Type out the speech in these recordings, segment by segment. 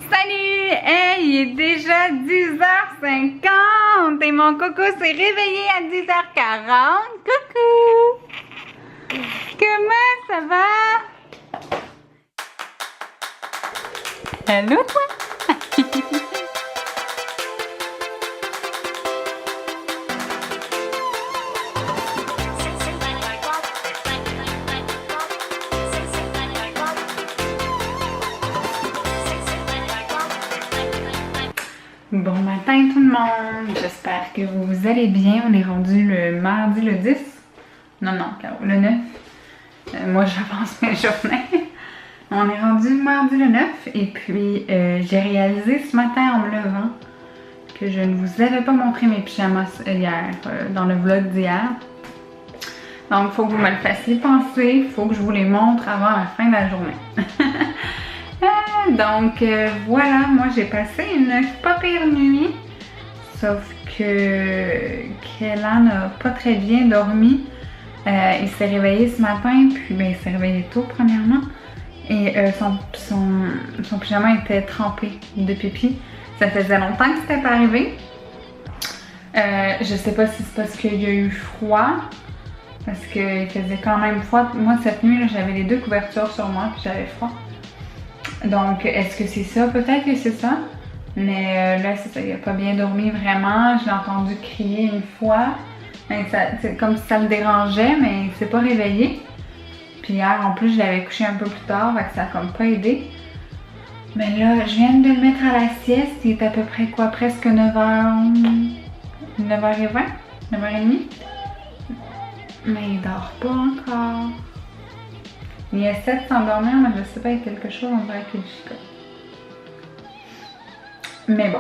Salut! Hey, il est déjà 10h50 et mon coco s'est réveillé à 10h40. Coucou! Comment ça va? Allô, toi? Bon matin tout le monde, j'espère que vous allez bien. On est rendu le mardi le 10. Non, Caro, le 9. Moi j'avance mes journées. On est rendu mardi le 9 et puis j'ai réalisé ce matin en me levant que je ne vous avais pas montré mes pyjamas hier, dans le vlog d'hier. Donc il faut que vous me le fassiez penser, il faut que je vous les montre avant la fin de la journée. Donc voilà, moi j'ai passé une pas pire nuit, sauf que Kélan n'a pas très bien dormi. Il s'est réveillé ce matin, puis il s'est réveillé tôt premièrement, et son pyjama était trempé de pipi. Ça faisait longtemps que c'était pas arrivé. Je sais pas si c'est parce qu'il y a eu froid, parce qu'il faisait quand même froid. Moi cette nuit j'avais les deux couvertures sur moi, puis j'avais froid. Donc, est-ce que c'est ça? Peut-être que c'est ça. Mais là, c'est ça, il n'a pas bien dormi vraiment. Je l'ai entendu crier une fois. C'est comme si ça le dérangeait, mais il ne s'est pas réveillé. Puis hier, en plus, je l'avais couché un peu plus tard, donc ça n'a comme pas aidé. Mais là, je viens de le mettre à la sieste. Il est à peu près quoi? Presque 9h... 9h20? 9h30? Mais il dort pas encore. Il essaie de s'endormir, mais je sais pas, il y a quelque chose, on dirait qu'il chicote. Mais bon.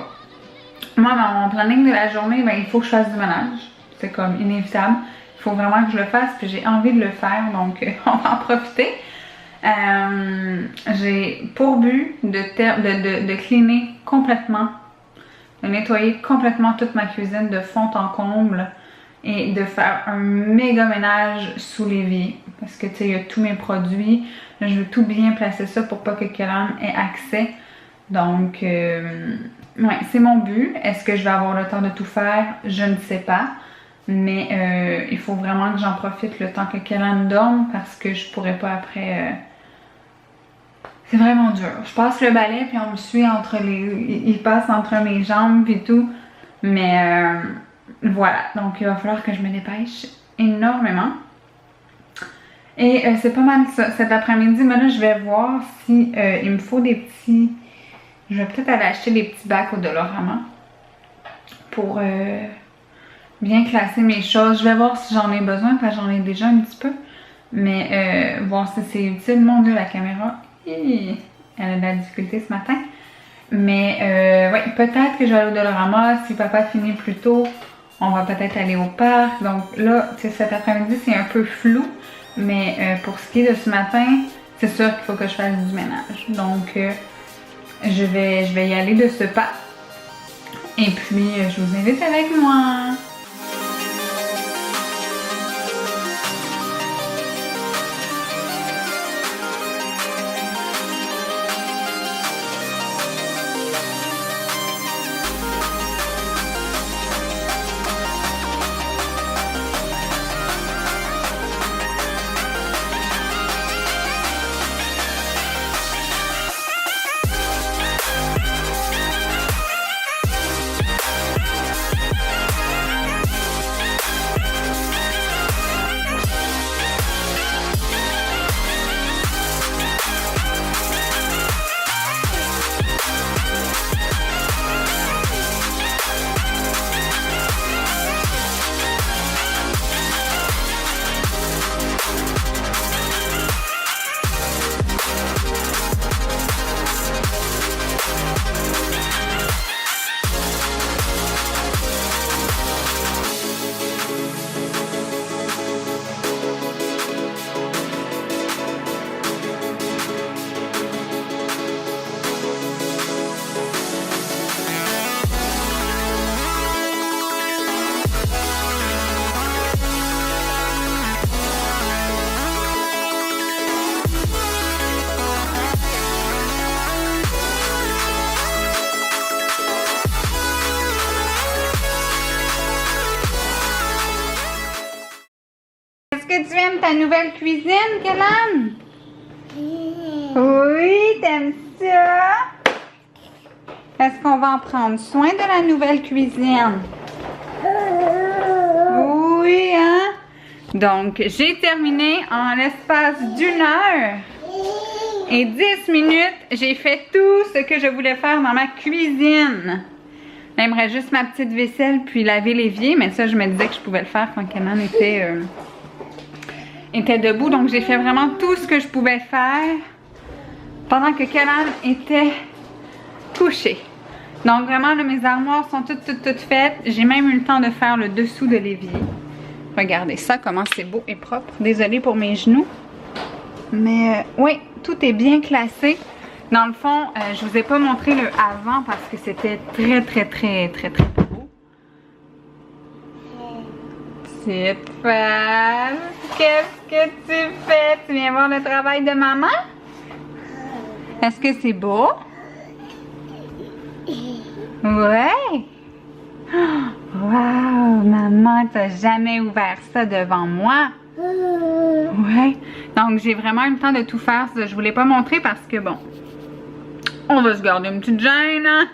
Moi, dans mon planning de la journée, il faut que je fasse du ménage. C'est comme inévitable. Il faut vraiment que je le fasse, puis j'ai envie de le faire, donc on va en profiter. J'ai pour but de cleaner complètement, de nettoyer complètement toute ma cuisine de fond en comble. Et de faire un méga ménage sous l'évier. Parce que tu sais, il y a tous mes produits. Là, je veux tout bien placer ça pour pas que Kélan ait accès. Donc, ouais, c'est mon but. Est-ce que je vais avoir le temps de tout faire? Je ne sais pas. Mais il faut vraiment que j'en profite le temps que Kélan dorme parce que je pourrais pas après... C'est vraiment dur. Je passe le balai puis on me suit entre les... Il passe entre mes jambes puis tout. Mais... voilà, donc il va falloir que je me dépêche énormément. Et c'est pas mal ça. Cet après-midi, mais là je vais voir si il me faut des petits... Je vais peut-être aller acheter des petits bacs au Dollarama pour bien classer mes choses. Je vais voir si j'en ai besoin, parce que j'en ai déjà un petit peu. Mais voir si c'est utile. Mon Dieu, la caméra, elle a de la difficulté ce matin. Mais ouais, peut-être que je vais aller au Dollarama. Si papa finit plus tôt, on va peut-être aller au parc. Donc là, cet après-midi, c'est un peu flou. Mais pour ce qui est de ce matin, c'est sûr qu'il faut que je fasse du ménage. Donc, je vais y aller de ce pas. Et puis, je vous invite avec moi. que tu aimes ta nouvelle cuisine, Kellan? Oui, t'aimes ça? Est-ce qu'on va en prendre soin de la nouvelle cuisine? Oui, hein? Donc, j'ai terminé en l'espace d'1 heure et 10 minutes. J'ai fait tout ce que je voulais faire dans ma cuisine. Là, il me reste juste ma petite vaisselle puis laver l'évier, mais ça, je me disais que je pouvais le faire quand Kellan était debout. Donc, j'ai fait vraiment tout ce que je pouvais faire pendant que Kellan était couché. Donc, vraiment, là, mes armoires sont toutes faites. J'ai même eu le temps de faire le dessous de l'évier. Regardez ça, comment c'est beau et propre. Désolée pour mes genoux. Mais oui, tout est bien classé. Dans le fond, je vous ai pas montré le avant parce que c'était très beau. Petite femme, qu'est-ce que tu fais? Tu viens voir le travail de maman? Est-ce que c'est beau? Ouais! Wow! Maman, t'as jamais ouvert ça devant moi? Ouais! Donc, j'ai vraiment eu le temps de tout faire. Je voulais pas montrer parce que, bon, on va se garder une petite gêne, hein?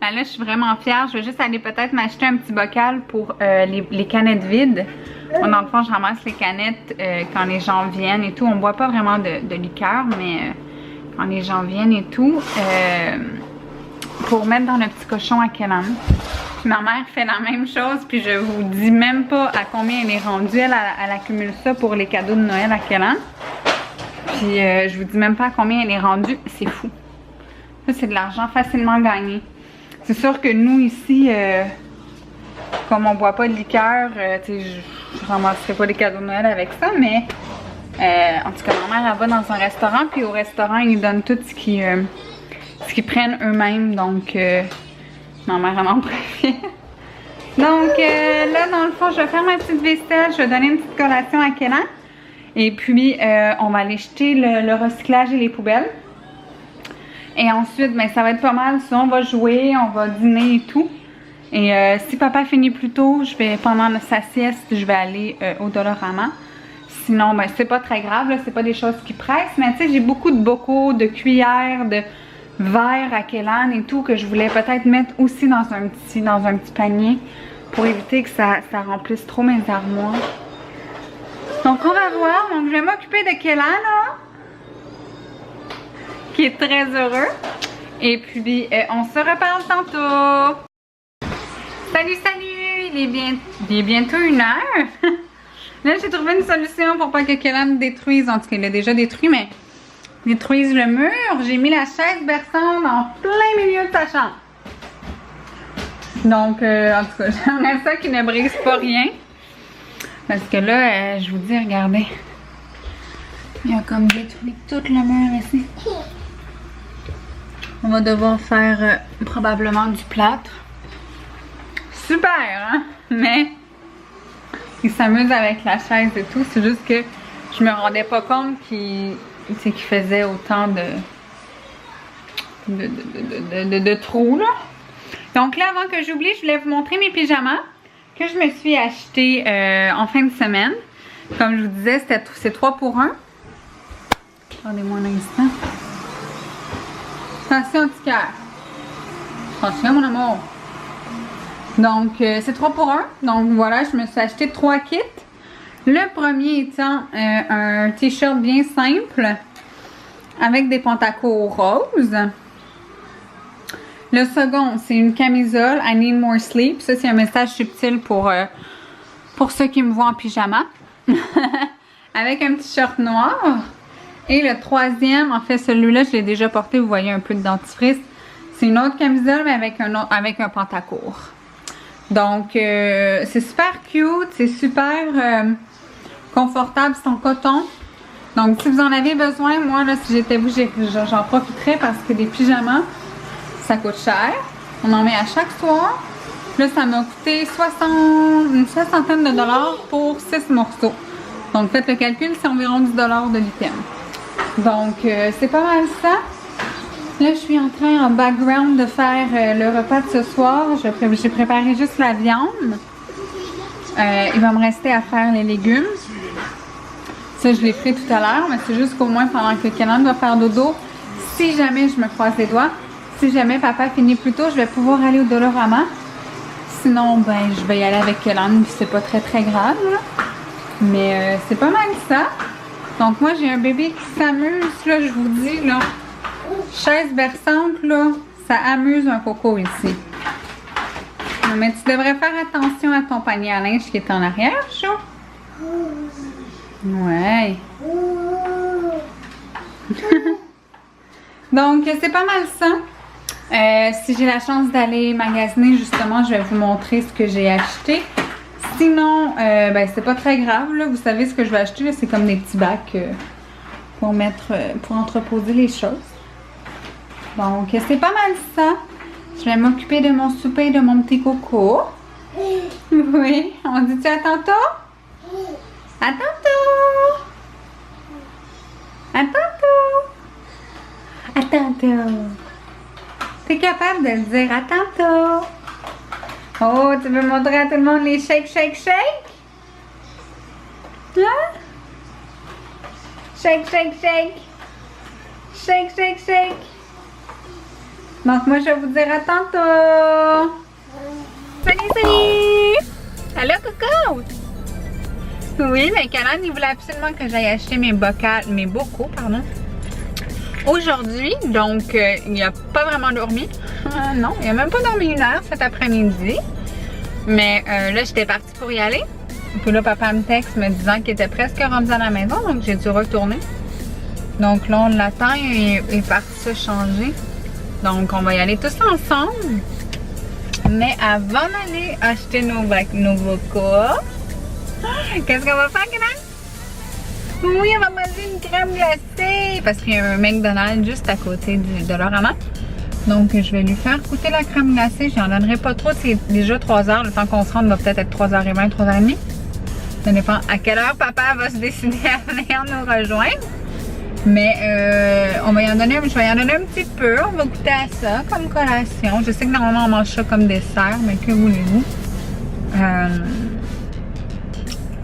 Ben là, je suis vraiment fière. Je vais juste aller peut-être m'acheter un petit bocal pour les canettes vides. Moi, dans le fond, je ramasse les canettes quand les gens viennent et tout. On boit pas vraiment de liqueur, mais quand les gens viennent et tout, pour mettre dans le petit cochon à Kellan. Puis ma mère fait la même chose, puis je vous dis même pas à combien elle est rendue. Elle accumule ça pour les cadeaux de Noël à Kellan. Puis je vous dis même pas à combien elle est rendue. C'est fou. Ça, c'est de l'argent facilement gagné. C'est sûr que nous, ici, comme on boit pas de liqueur, je ramasserai pas les cadeaux de Noël avec ça, mais en tout cas, ma mère, elle va dans un restaurant, puis au restaurant, ils nous donnent tout ce qu'ils prennent eux-mêmes, donc ma mère en profite. Donc là, dans le fond, je vais faire ma petite vaisselle, je vais donner une petite collation à Kellan, et puis on va aller jeter le recyclage et les poubelles. Et ensuite, ben, ça va être pas mal. Sinon, on va jouer, on va dîner et tout. Et si papa finit plus tôt, pendant sa sieste, je vais aller au Dollarama. Sinon, ben, c'est pas très grave, là, c'est pas des choses qui pressent. Mais tu sais, j'ai beaucoup de bocaux, de cuillères, de verres à Kellan et tout que je voulais peut-être mettre aussi dans un petit panier pour éviter que ça remplisse trop mes armoires. Donc, on va voir. Donc, je vais m'occuper de Kellan, là, qui est très heureux. Et puis, on se reparle tantôt. Salut! Il est bientôt 1 heure. Là, j'ai trouvé une solution pour pas que Kellan détruise. En tout cas, il l'a déjà détruit, mais détruise le mur. J'ai mis la chaise berçante en plein milieu de sa chambre. Donc, en tout cas, j'aimerais ça qu'il ne brise pas rien. Parce que là, je vous dis, regardez. Il a comme détruit tout le mur ici. On va devoir faire probablement du plâtre. Super, hein? Mais il s'amuse avec la chaise et tout. C'est juste que je me rendais pas compte qu'il faisait autant de trous, là. Donc là, avant que j'oublie, je voulais vous montrer mes pyjamas que je me suis achetés en fin de semaine. Comme je vous disais, c'est 3 pour 1. Attendez-moi un instant. Attention, petit cœur. Attention, mon amour. Donc, c'est 3 pour 1. Donc, voilà, je me suis acheté 3 kits. Le premier étant un t-shirt bien simple avec des pantacots roses. Le second, c'est une camisole I need more sleep. Ça, c'est un message subtil pour ceux qui me voient en pyjama. Avec un petit short noir. Et le troisième, en fait, celui-là, je l'ai déjà porté. Vous voyez un peu de dentifrice. C'est une autre camisole, mais avec un pantacourt. Donc, c'est super cute. C'est super confortable. C'est en coton. Donc, si vous en avez besoin, moi, là, si j'étais vous, j'en profiterais parce que des pyjamas, ça coûte cher. On en met à chaque soir. Là, ça m'a coûté une soixantaine de dollars pour 6 morceaux. Donc, faites le calcul, c'est environ 10 dollars de l'item. Donc, c'est pas mal ça. Là, je suis en train, en background, de faire le repas de ce soir. J'ai préparé juste la viande. Il va me rester à faire les légumes. Ça, je l'ai fait tout à l'heure, mais c'est juste qu'au moins pendant que Kenan va faire dodo, si jamais je me croise les doigts, si jamais papa finit plus tôt, je vais pouvoir aller au Dolorama. Sinon, ben, je vais y aller avec Kenan, puis c'est pas très grave, là. Mais c'est pas mal ça. Donc moi, j'ai un bébé qui s'amuse, là, je vous dis, là. Chaise berçante, là, ça amuse un coco ici. Mais tu devrais faire attention à ton panier à linge qui est en arrière, Chou. Ouais. Donc, c'est pas mal ça. Si j'ai la chance d'aller magasiner, justement, je vais vous montrer ce que j'ai acheté. Sinon, ben, c'est pas très grave, là. Vous savez ce que je vais acheter, c'est comme des petits bacs pour mettre, pour entreposer les choses. Donc, c'est pas mal ça. Je vais m'occuper de mon souper et de mon petit coco. Oui. On dit-tu à tantôt? À tantôt! À tantôt! À tantôt! T'es capable de le dire à tantôt? Oh, tu veux montrer à tout le monde les shake, shake, shake? Hein? Shake, shake, shake! Shake, shake, shake! Donc moi, je vais vous dire à tantôt! Salut, salut! Allô, Coco! Oui, mais Kenan, il voulait absolument que j'aille acheter mes bocaux, pardon. Aujourd'hui, donc, il n'a pas vraiment dormi. Non, il n'a même pas dormi 1 heure cet après-midi. Mais là, j'étais partie pour y aller. Puis là, papa me texte me disant qu'il était presque rendu à la maison, donc j'ai dû retourner. Donc là, on l'attend et il est parti se changer. Donc, on va y aller tous ensemble. Mais avant d'aller acheter nos bocaux, qu'est-ce qu'on va faire, Kenan? Oui, on va manger une crème glacée. Parce qu'il y a un McDonald's juste à côté du Dolorama. Donc, je vais lui faire goûter la crème glacée. Je n'en donnerai pas trop. C'est déjà 3 heures. Le temps qu'on se rende va peut-être être 3h20, 3h30. Ça dépend à quelle heure papa va se décider à venir nous rejoindre. Mais on va y en donner, je vais y en donner un petit peu. On va goûter à ça comme collation. Je sais que normalement on mange ça comme dessert, mais que voulez-vous?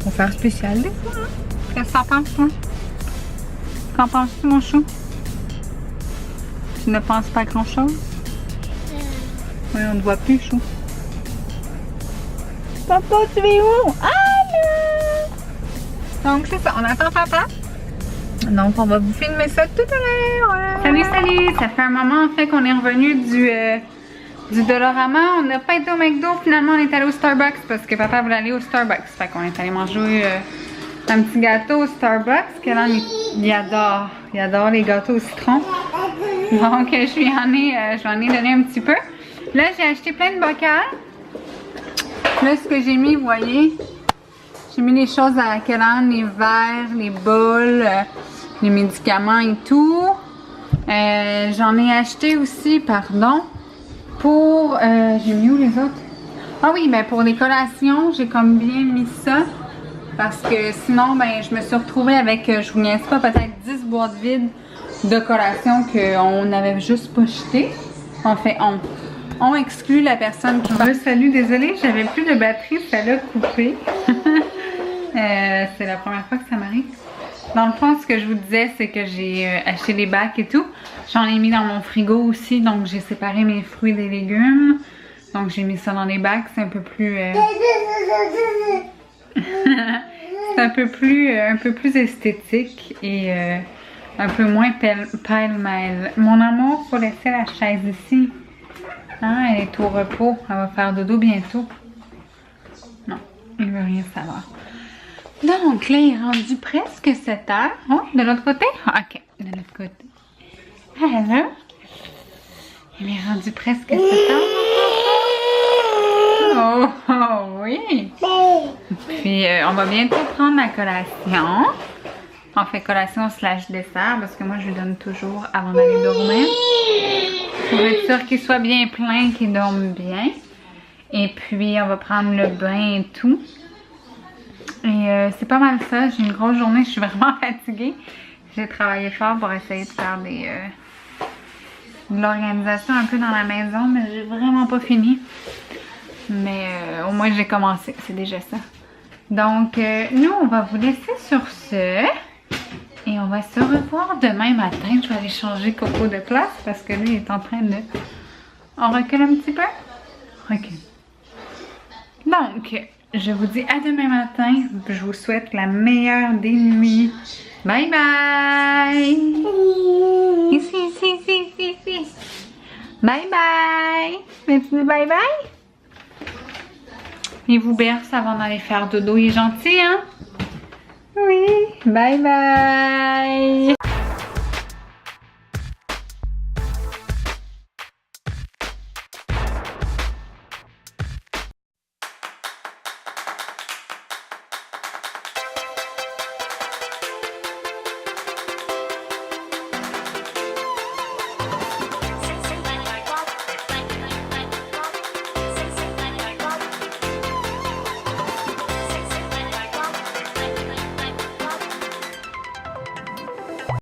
Faut faire spécial des fois. Hein? Qu'est-ce que t'en penses, toi? Qu'en penses-tu, mon chou? Tu ne penses pas grand-chose? Oui, on ne voit plus, chou. Papa, tu es où? Allô? Donc, c'est ça. On attend papa. Donc, on va vous filmer ça tout à l'heure. Salut, salut! Ça fait un moment, en fait, qu'on est revenu du Dolorama. On n'a pas été au McDo. Finalement, on est allé au Starbucks parce que papa voulait aller au Starbucks. Fait qu'on est allé manger un petit gâteau au Starbucks. Que là, il adore. Il adore les gâteaux au citron. Donc, je lui en ai donné un petit peu. Là, j'ai acheté plein de bocals. Là, ce que j'ai mis, vous voyez, j'ai mis les choses à Kenan, les verres, les boules, les médicaments et tout. J'en ai acheté aussi, pardon, pour... j'ai mis où les autres? Ah oui, ben pour les collations, j'ai comme bien mis ça. Parce que sinon, ben je me suis retrouvée avec, je vous niaise pas, peut-être 10 boîtes vides de collations qu'on n'avait juste pas jetées. En fait, on exclut la personne qui va. Salut, désolée, j'avais plus de batterie, ça l'a coupé. C'est la première fois que ça m'arrive. Dans le fond, ce que je vous disais, c'est que j'ai acheté des bacs et tout. J'en ai mis dans mon frigo aussi, donc j'ai séparé mes fruits des légumes. Donc j'ai mis ça dans les bacs, c'est un peu plus... c'est un peu plus esthétique et un peu moins pêle-mêle. Mon amour, faut laisser la chaise ici. Hein, elle est au repos, elle va faire dodo bientôt. Non, il veut rien savoir. Donc là, il est rendu presque 7 heures. Oh, de l'autre côté? Ok, de l'autre côté. Alors, il est rendu presque 7 heures. Oh, oui. Puis, on va bientôt prendre la collation. On fait collation slash dessert parce que moi, je lui donne toujours avant d'aller dormir. Pour être sûr qu'il soit bien plein, qu'il dorme bien. Et puis, on va prendre le bain et tout. Et c'est pas mal ça. J'ai une grosse journée. Je suis vraiment fatiguée. J'ai travaillé fort pour essayer de faire de l'organisation un peu dans la maison. Mais j'ai vraiment pas fini. Mais au moins, j'ai commencé. C'est déjà ça. Donc, nous, on va vous laisser sur ce. Et on va se revoir demain matin. Je vais aller changer Coco de place parce que lui il est en train de... On recule un petit peu? Recule. Donc, je vous dis à demain matin. Je vous souhaite la meilleure des nuits. Bye bye! Ici, ici, ici, ici, ici. Bye bye! Mais tu dis bye bye? Il vous berce avant d'aller faire dodo. Il est gentil, hein? Oui. Bye bye!